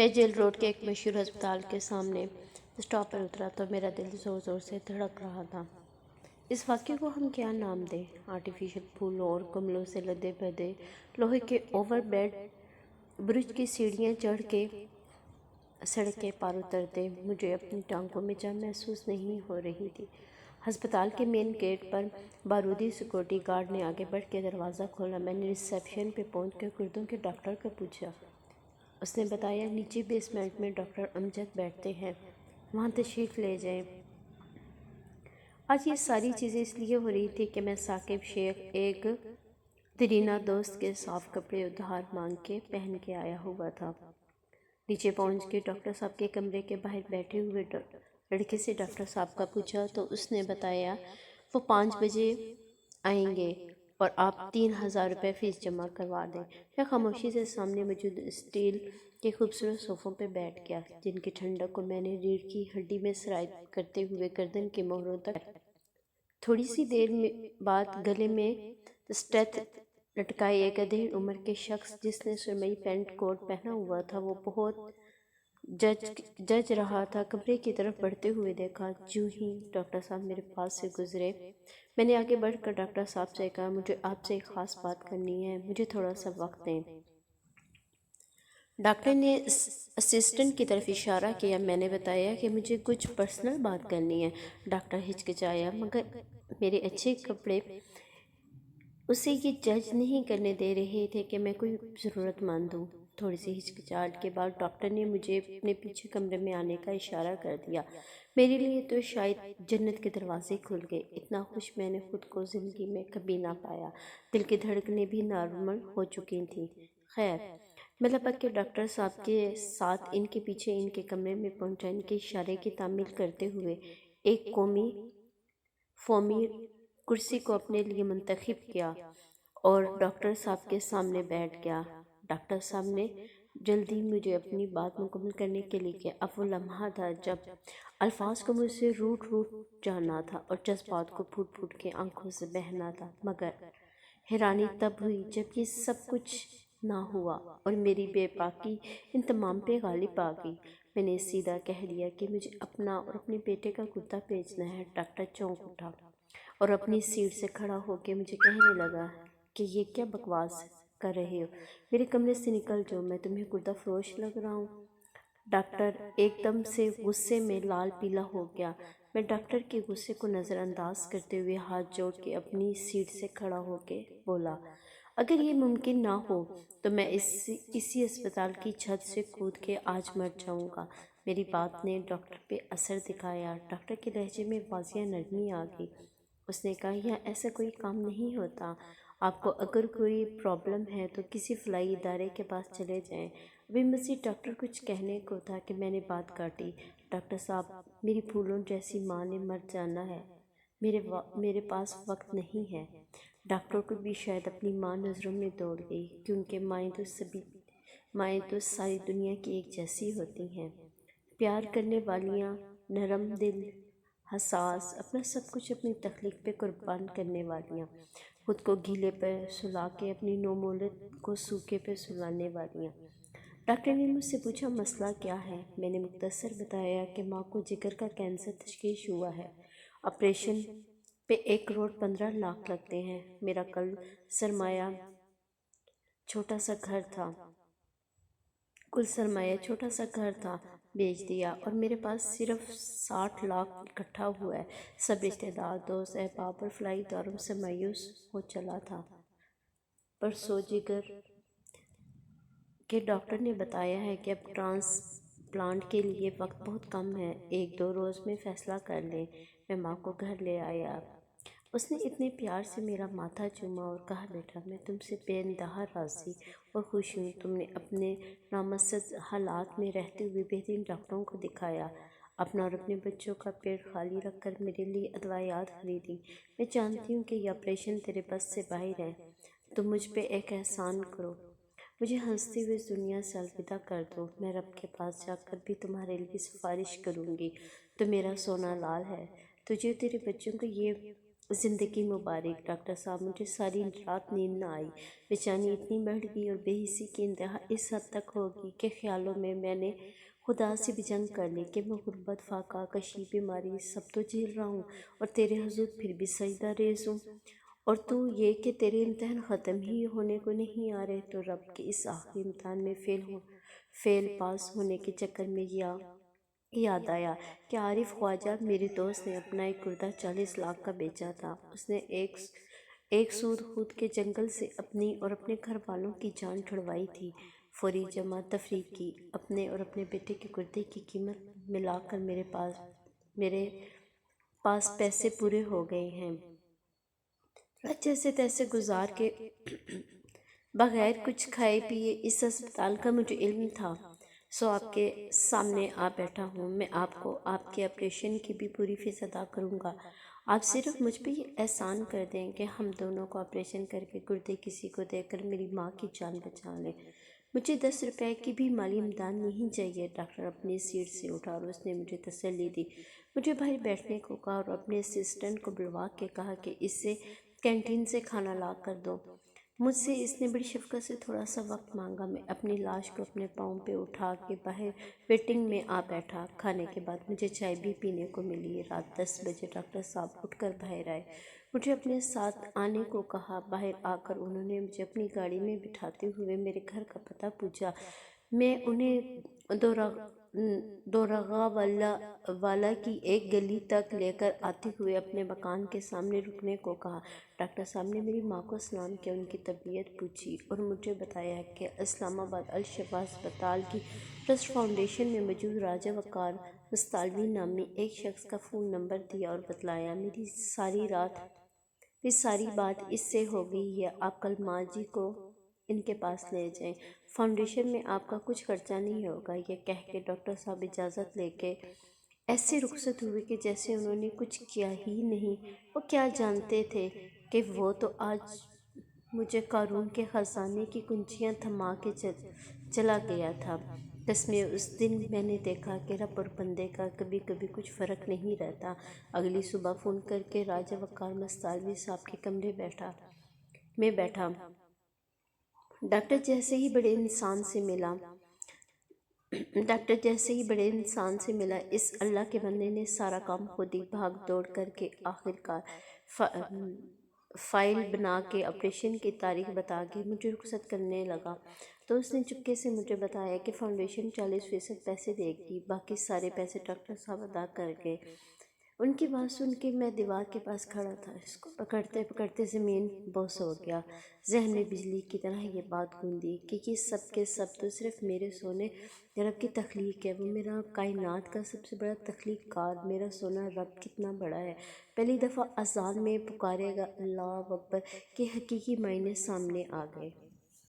میں jail road کے ایک مشہور ہسپتال کے سامنے اسٹاپ پر اترا تو میرا دل زور زور سے دھڑک رہا تھا۔ اس واقعے کو ہم کیا نام دیں؟ آرٹیفیشل پھولوں اور کملوں سے لدے بدے لوہے کے اوور بیڈ برج کی سیڑھیاں چڑھ کے سڑک کے پار اترتے مجھے اپنی ٹانگوں میں جان محسوس نہیں ہو رہی تھی۔ ہسپتال کے مین گیٹ پر بارودی سیکورٹی گارڈ نے آگے بڑھ کے دروازہ کھولا۔ میں نے ریسیپشن پہ پہنچ کر گردوں کے ڈاکٹر کو پوچھا۔ اس نے بتایا نیچے بیسمنٹ میں ڈاکٹر امجد بیٹھتے ہیں، وہاں تشریف لے جائیں۔ آج یہ ساری چیزیں اس لیے ہو رہی تھی کہ میں ثاقب شیخ ایک دیرینہ دوست کے صاف کپڑے ادھار مانگ کے پہن کے آیا ہوا تھا۔ نیچے پہنچ کے ڈاکٹر صاحب کے کمرے کے باہر بیٹھے ہوئے لڑکے سے ڈاکٹر صاحب کا پوچھا تو اس نے بتایا وہ 5 بجے آئیں گے اور آپ 3000 روپے فیس جمع کروا دیں۔ میں خاموشی سے سامنے موجود اسٹیل کے خوبصورت صوفوں پہ بیٹھ گیا، جن کی ٹھنڈک کو میں نے ریڑھ کی ہڈی میں سرایت کرتے ہوئے گردن کے موہروں تک۔ تھوڑی سی دیر بعد گلے میں اسٹیتھ لٹکائے ایک ادھیڑ عمر کے شخص جس نے سرمئی پینٹ کوٹ پہنا ہوا تھا، وہ بہت جج رہا تھا، کمرے کی طرف بڑھتے ہوئے دیکھا۔ جو ہی ڈاکٹر صاحب میرے پاس سے گزرے، میں نے آگے بڑھ کر ڈاکٹر صاحب سے کہا مجھے آپ سے ایک خاص بات کرنی ہے، مجھے تھوڑا سا وقت دیں۔ ڈاکٹر نے اسسٹنٹ کی طرف اشارہ کیا۔ میں نے بتایا کہ مجھے کچھ پرسنل بات کرنی ہے۔ ڈاکٹر ہچکچایا، مگر میرے اچھے کپڑے اسے یہ جج نہیں کرنے دے رہے تھے کہ میں کوئی ضرورت مند ہوں۔ تھوڑی سی ہچکچاہٹ کے بعد ڈاکٹر نے مجھے اپنے پیچھے کمرے میں آنے کا اشارہ کر دیا۔ میرے لیے تو شاید جنت کے دروازے کھل گئے۔ اتنا خوش میں نے خود کو زندگی میں کبھی نہ پایا۔ دل کی دھڑکنیں بھی نارمل ہو چکی تھیں۔ خیر، میں لپک کے ڈاکٹر صاحب کے ساتھ ان کے پیچھے ان کے کمرے میں پہنچا۔ ان کے اشارے کی تعمیل کرتے ہوئے ایک فومی کرسی کو اپنے لیے منتخب کیا اور ڈاکٹر صاحب کے سامنے بیٹھ گیا۔ ڈاکٹر صاحب نے جلدی مجھے اپنی بات مکمل کرنے کے لیے کیا۔ اب وہ لمحہ تھا جب الفاظ کو مجھ سے روٹ جانا تھا اور جذبات کو پھوٹ پھوٹ کے آنکھوں سے بہنا تھا، مگر حیرانی تب ہوئی جب یہ سب کچھ نہ ہوا اور میری بے باکی ان تمام پہ غالب آ گئی۔ میں نے سیدھا کہہ دیا کہ مجھے اپنا اور اپنے بیٹے کا کرتا بھیجنا ہے۔ ڈاکٹر چونک اٹھا اور اپنی سیٹ سے کھڑا ہو کے مجھے کہنے لگا کہ یہ کیا بکواس کر رہے ہو، میرے کمرے سے نکل جاؤ، میں تمہیں کرتا فروش لگ رہا ہوں؟ ڈاکٹر ایک دم سے غصے میں لال پیلا ہو گیا۔ میں ڈاکٹر کے غصے کو نظر انداز کرتے ہوئے ہاتھ جوڑ کے اپنی سیٹ سے کھڑا ہو کے بولا، اگر یہ ممکن نہ ہو تو میں اسی اسپتال کی چھت سے کود کے آج مر جاؤں گا۔ میری بات نے ڈاکٹر پہ اثر دکھایا۔ ڈاکٹر کے لہجے میں واضح نرمی آ گئی۔ اس نے کہا یہاں ایسا کوئی کام نہیں ہوتا، آپ کو اگر کوئی پرابلم ہے تو کسی فلاحی ادارے کے پاس چلے جائیں۔ ابھی مزید ڈاکٹر کچھ کہنے کو تھا کہ میں نے بات کاٹی۔ ڈاکٹر صاحب، میری پھولوں جیسی ماں نے مر جانا ہے، میرے پاس وقت نہیں ہے۔ ڈاکٹر کو بھی شاید اپنی ماں نظروں میں دوڑ گئی، کیونکہ مائیں تو ساری دنیا کی ایک جیسی ہوتی ہیں، پیار کرنے والیاں، نرم دل، حساس، اپنا سب کچھ اپنی تخلیق پہ قربان کرنے والیاں، خود کو گیلے پہ سلا کے اپنی نومولود کو سوکھے پہ سلانے والیاں۔ ڈاکٹر نے مجھ سے پوچھا مسئلہ کیا ہے؟ میں نے مختصر بتایا کہ ماں کو جگر کا کینسر تشخیص ہوا ہے، آپریشن پہ 1,15,00,000 لگتے ہیں، میرا کل سرمایہ چھوٹا سا گھر تھا بیچ دیا اور میرے پاس صرف 60,00,000 اکٹھا ہوا ہے۔ سب رشتہ دار، دوست احباب اور فلاحی اداروں سے مایوس ہو چلا تھا۔ پرسوں جگر کے ڈاکٹر نے بتایا ہے کہ اب ٹرانسپلانٹ کے لیے وقت بہت کم ہے، 1-2 روز میں فیصلہ کر لیں۔ میں ماں کو گھر لے آیا۔ اس نے اتنے پیار سے میرا ماتھا چوما اور کہا بیٹا میں تم سے بے انتہا راضی اور خوش ہوں، تم نے اپنے نامساز حالات میں رہتے ہوئے بہترین ڈاکٹروں کو دکھایا، اپنا اور اپنے بچوں کا پیٹ خالی رکھ کر میرے لیے ادویات خریدیں۔ میں جانتی ہوں کہ یہ آپریشن تیرے بس سے باہر ہے، تم مجھ پہ ایک احسان کرو، مجھے ہنستے ہوئے اس دنیا سے الوداع کر دو۔ میں رب کے پاس جا کر بھی تمہارے لیے سفارش کروں گی، تو میرا سونا لال ہے، تجھے اور تیرے بچوں کو یہ زندگی مبارک۔ ڈاکٹر صاحب مجھے ساری رات نیند نہ آئی، بے چینی اتنی بڑھ گئی اور بے حسی کی انتہا اس حد تک ہوگی کہ خیالوں میں نے خدا سے بھی جنگ کر لی کہ میں غربت، فاقہ کشی، بیماری سب تو جھیل رہا ہوں اور تیرے حضور پھر بھی سجدہ ریز ہوں، اور تو یہ کہ تیرے امتحان ختم ہی ہونے کو نہیں آ رہے۔ تو رب کے اس آخری امتحان میں فیل پاس ہونے کے چکر میں یاد آیا کہ عارف خواجہ میرے دوست نے اپنا ایک کردہ 40 لاکھ کا بیچا تھا۔ اس نے ایک سود خود کے جنگل سے اپنی اور اپنے گھر والوں کی جان چھڑوائی تھی۔ فوری جمع تفریق کی۔ اپنے اور اپنے بیٹے کے کردے کی قیمت ملا کر میرے پاس پیسے پورے ہو گئے ہیں۔ جیسے تیسے گزار کے بغیر کچھ کھائے پیے اس ہسپتال کا مجھے علم تھا، سو آپ کے سامنے آ بیٹھا ہوں۔ میں آپ کو آپ کے آپریشن کی بھی پوری فیس ادا کروں گا۔ آپ صرف مجھ پہ یہ احسان کر دیں کہ ہم دونوں کو آپریشن کر کے گردے کسی کو دے کر میری ماں کی جان بچا لیں۔ مجھے 10 روپے کی بھی مالی امداد نہیں چاہیے۔ ڈاکٹر اپنی سیٹ سے اٹھا اور اس نے مجھے تسلی دی، مجھے باہر بیٹھنے کو کہا اور اپنے اسسٹنٹ کو بلوا کے کہا کہ اسے کینٹین سے کھانا لا کر دو۔ مجھ سے اس نے بڑی شفقت سے تھوڑا سا وقت مانگا۔ میں اپنی لاش کو اپنے پاؤں پہ اٹھا کے باہر ویٹنگ میں آ بیٹھا۔ کھانے کے بعد مجھے چائے بھی پینے کو ملی۔ رات 10 بجے ڈاکٹر صاحب اٹھ کر باہر آئے، مجھے اپنے ساتھ آنے کو کہا۔ باہر آ کر انہوں نے مجھے اپنی گاڑی میں بٹھاتے ہوئے میرے گھر کا پتہ پوچھا۔ میں انہیں دورگا والا کی ایک گلی تک لے کر آتے ہوئے اپنے مکان کے سامنے رکنے کو کہا۔ ڈاکٹر صاحب نے میری ماں کو سلام کیا، ان کی طبیعت پوچھی اور مجھے بتایا کہ اسلام آباد الشفا ہسپتال کی ٹرسٹ فاؤنڈیشن میں موجود راجہ وقار مستالوی نامی ایک شخص کا فون نمبر دیا اور بتلایا میری ساری بات اس سے ہو گئی ہے، آپ کل ماں جی کو ان کے پاس لے جائیں، فاؤنڈیشن میں آپ کا کچھ خرچہ نہیں ہوگا۔ یہ کہہ کے ڈاکٹر صاحب اجازت لے کے ایسے رخصت ہوئے کہ جیسے انہوں نے کچھ کیا ہی نہیں۔ وہ کیا جانتے تھے کہ وہ تو آج مجھے قارون کے خزانے کی کنجیاں تھما کے چلا گیا تھا۔ قسمیں اس دن میں نے دیکھا کہ رب اور بندے کا کبھی کبھی کچھ فرق نہیں رہتا۔ اگلی صبح فون کر کے راجہ وقار مستالوی صاحب کے کمرے میں بیٹھا۔ ڈاکٹر جیسے ہی بڑے انسان سے ملا، اس اللہ کے بندے نے سارا کام خود ہی بھاگ دوڑ کر کے آخرکار فائل بنا کے آپریشن کی تاریخ بتا کے مجھے رخصت کرنے لگا۔ تو اس نے چپکے سے مجھے بتایا کہ فاؤنڈیشن 40% پیسے دے گی، باقی سارے پیسے ڈاکٹر صاحب ادا کر گئے۔ ان کی بات سن کے میں دیوار کے پاس کھڑا تھا، اس کو پکڑتے پکڑتے زمین بوس ہو گیا۔ ذہن میں بجلی کی طرح یہ بات گونجی کہ یہ سب کے سب تو صرف میرے سونے رب کی تخلیق ہے۔ وہ میرا کائنات کا سب سے بڑا تخلیق کار، میرا سونا رب کتنا بڑا ہے۔ پہلی دفعہ اذان میں پکارے گا اللہ اکبر کے حقیقی معنی سامنے آ گئے۔